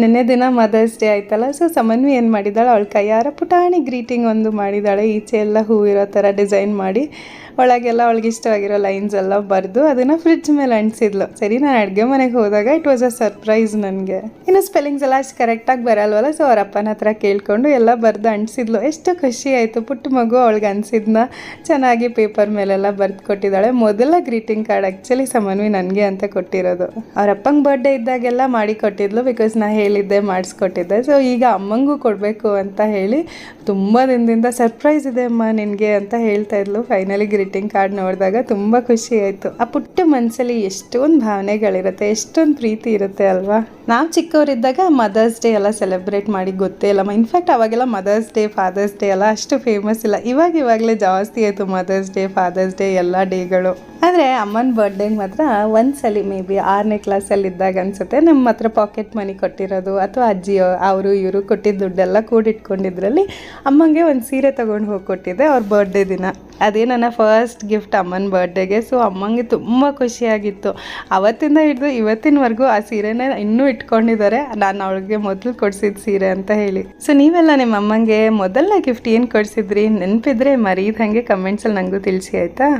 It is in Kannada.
ನಿನ್ನೆ ದಿನ ಮದರ್ಸ್ ಡೇ ಆಯ್ತಲ್ಲ, ಸೊ ಸಮನ್ವಿ ಏನು ಮಾಡಿದ್ದಾಳೆ, ಅವಳ ಕೈಯಾರ ಪುಟಾಣಿ ಗ್ರೀಟಿಂಗ್ ಒಂದು ಮಾಡಿದ್ದಾಳೆ. ಈಚೆ ಎಲ್ಲ ಹೂವಿರೋ ಥರ ಡಿಸೈನ್ ಮಾಡಿ ಒಳಗೆಲ್ಲ ಅವಳಿಗೆ ಇಷ್ಟವಾಗಿರೋ ಲೈನ್ಸ್ ಎಲ್ಲ ಬರೆದು ಅದನ್ನು ಫ್ರಿಡ್ಜ್ ಮೇಲೆ ಅಂಟಿಸಿದ್ಲು. ಸರಿ, ನಾನು ಅಡುಗೆ ಮನೆಗೆ ಹೋದಾಗ ಇಟ್ ವಾಸ್ ಅ ಸರ್ಪ್ರೈಸ್ ನನಗೆ. ಇನ್ನು ಸ್ಪೆಲ್ಲಿಂಗ್ಸ್ ಎಲ್ಲ ಅಷ್ಟು ಕರೆಕ್ಟಾಗಿ ಬರಲ್ವಲ್ಲ, ಸೊ ಅವ್ರ ಅಪ್ಪನ ಹತ್ರ ಕೇಳಿಕೊಂಡು ಎಲ್ಲ ಬರೆದು ಅಂಟಿಸಿದ್ಲು. ಎಷ್ಟು ಖುಷಿ ಆಯಿತು. ಪುಟ್ಟ ಮಗು ಅವಳಿಗೆ ಅನಿಸಿದ್ನ ಚೆನ್ನಾಗಿ ಪೇಪರ್ ಮೇಲೆಲ್ಲ ಬರೆದು ಕೊಟ್ಟಿದ್ದಾಳೆ. ಮೊದಲ ಗ್ರೀಟಿಂಗ್ ಕಾರ್ಡ್ ಆ್ಯಕ್ಚುಲಿ ಸಮನ್ವಿ ನನಗೆ ಅಂತ ಕೊಟ್ಟಿರೋದು. ಅವ್ರ ಅಪ್ಪಂಗೆ ಬರ್ಡೇ ಇದ್ದಾಗೆಲ್ಲ ಮಾಡಿ ಕೊಟ್ಟಿದ್ಲು, ಬಿಕಾಸ್ ನಾ ಹೇಳಿದ್ದೆ ಮಾಡಿಸ್ಕೊಟ್ಟಿದ್ದೆ. ಸೊ ಈಗ ಅಮ್ಮಂಗೂ ಕೊಡಬೇಕು ಅಂತ ಹೇಳಿ ತುಂಬ ದಿನದಿಂದ ಸರ್ಪ್ರೈಸ್ ಇದೆ ಅಮ್ಮ ನಿನಗೆ ಅಂತ ಹೇಳ್ತಾ ಇದ್ಲು. ಫೈನಲಿ ಗ್ರೀಟಿಂಗ್ ಕಾರ್ಡ್ ನೋಡಿದಾಗ ತುಂಬ ಖುಷಿ ಆಯಿತು. ಆ ಪುಟ್ಟ ಮನಸ್ಸಲ್ಲಿ ಎಷ್ಟೊಂದು ಭಾವನೆಗಳಿರುತ್ತೆ, ಎಷ್ಟೊಂದು ಪ್ರೀತಿ ಇರುತ್ತೆ ಅಲ್ವಾ. ನಾವು ಚಿಕ್ಕವರಿದ್ದಾಗ ಮದರ್ಸ್ ಡೇ ಎಲ್ಲ ಸೆಲೆಬ್ರೇಟ್ ಮಾಡಿ ಗೊತ್ತೇ ಇಲ್ಲ. ಇನ್ಫ್ಯಾಕ್ಟ್ ಅವಾಗೆಲ್ಲ ಮದರ್ಸ್ ಡೇ ಫಾದರ್ಸ್ ಡೇ ಎಲ್ಲ ಅಷ್ಟು ಫೇಮಸ್ ಇಲ್ಲ. ಇವಾಗಲೇ ಜಾಸ್ತಿ ಆಯಿತು ಮದರ್ಸ್ ಡೇ ಫಾದರ್ಸ್ ಡೇ ಎಲ್ಲ ಡೇಗಳು. ಆದರೆ ಅಮ್ಮನ ಬರ್ಡೇಗೆ ಮಾತ್ರ ಒಂದ್ಸಲಿ ಮೇ ಬಿ 6ನೇ ಕ್ಲಾಸಲ್ಲಿ ಇದ್ದಾಗ ಅನಿಸುತ್ತೆ ನಮ್ಮ ಹತ್ರ ಪಾಕೆಟ್ ಮನಿ ಕೊಟ್ಟಿರೋದು ಅಥವಾ ಅಜ್ಜಿ ಅವರು ಇವರು ಕೊಟ್ಟಿದ್ದ ದುಡ್ಡೆಲ್ಲ ಕೂಡಿಟ್ಕೊಂಡಿದ್ರಲ್ಲಿ ಅಮ್ಮಂಗೆ ಒಂದು ಸೀರೆ ತೊಗೊಂಡು ಹೋಗಿ ಕೊಟ್ಟಿದ್ದೆ ಅವ್ರ ಬರ್ಡೇ ದಿನ. ಅದೇ ನನ್ನ ಫಸ್ಟ್ ಗಿಫ್ಟ್ ಅಮ್ಮನ ಬರ್ಡೇಗೆ. ಸೊ ಅಮ್ಮಂಗೆ ತುಂಬ ಖುಷಿಯಾಗಿತ್ತು. ಅವತ್ತಿಂದ ಹಿಡಿದು ಇವತ್ತಿನವರೆಗೂ ಆ ಸೀರೆನ ಇನ್ನೂ ಇಟ್ಕೊಂಡಿದ್ದಾರೆ, ನಾನು ಅವಳಿಗೆ ಮೊದಲು ಕೊಡಿಸಿದ ಸೀರೆ ಅಂತ ಹೇಳಿ. ಸೊ ನೀವೆಲ್ಲ ನಿಮ್ಮ ಅಮ್ಮಂಗೆ ಮೊದಲನೇ ಗಿಫ್ಟ್ ಏನು ಕೊಡಿಸಿದ್ರಿ? ನೆನಪಿದ್ರೆ ಮರೀದಂಗೆ ಕಮೆಂಟ್ಸಲ್ಲಿ ನನಗೂ ತಿಳಿಸಿ ಆಯಿತಾ.